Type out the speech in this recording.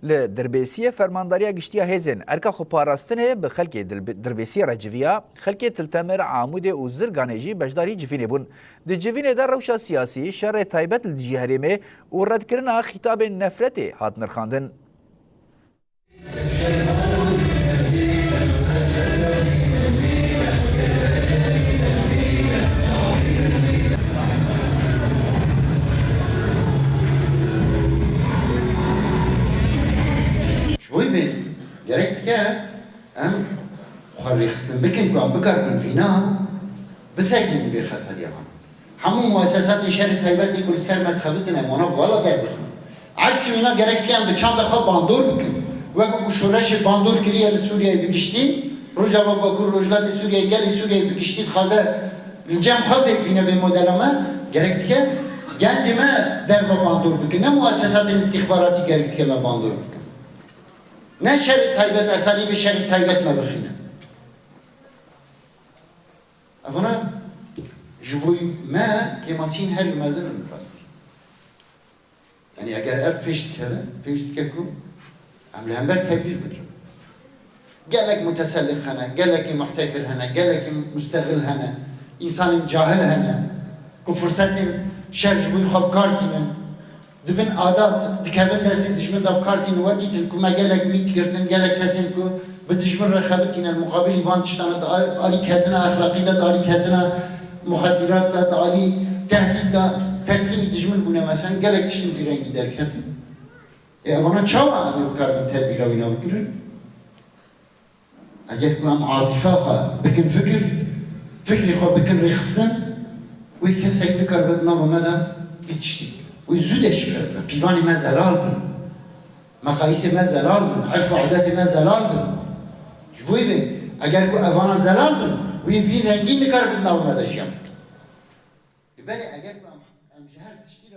لدربیسی فرمانداریا گشتیا هزن ارکا خو پاراستنه به خلک دربیسی رجویا خلک تلتمر عمود او زرگانجی بجداری جفینه بون د جفینه در روشا سیاسی شر تایبت الجهرمه و رد کرنا خطاب نفرت هات نرخاندن gerek ki em xwarrixistin bikin ku em bikarbin vîna bisekin bê xeteriya wan. Hemû muessesatên şerê taybetê ku li ser me dixebitin em wana vala derbixin. Eksî wîna gerek ki em bi çanda xwe bandor bikin. Wekî ku şoreşê bandor kiriye li Sûriyeyê bigiştî, Rojava Bakur Rojhilatê Sûriyeyê gelê Sûriyeyê bigiştî dixwaze li cem xwe bêbîne vê modela me gerek dike gencê me derve bandor bikin. Ne muessesatên istihbaratî gerek dike me bandor bikin. Ne şerit taybet esali bir şerit taybet me bixîne. Evana ji bo me kemasîn her mezirin rastî. Yani eger ev pêş dikeve, pêş dike ku em li hember tedbîr bikin. Gelek mutesellîq hene, gelekî muhtekir hene, gelekî müsteğil hene, insanên cahil hene, ku fırsatên şer ji bo xwe bikartînin. Dibin adat dikevin desin dijmin da kartin ve ditin ku me gelek mit girtin gelek kesin ku bi dijmin rekhabetin el mukabil van tiştana da ali kedina ahlaki da ali kedina muhaddirat da ali tehdit da teslim dijmin bune mesela gelek tiştin diren gider ketin. Bana çava ne karbon tedbir avina bikirin. Eğer ku am atifa bikin fikri xwe bikin rexistin ve kesek dikarbet navona da bitiştik. وزودش فرد پیوانی من زلال بن مقایس من زلال بن عرف و عادت من زلال بن جبوی بین اگر کو اوانا زلال بن وی بی رنگی نکار بن نو مدشیم بله اگر کو امجهر تشتیر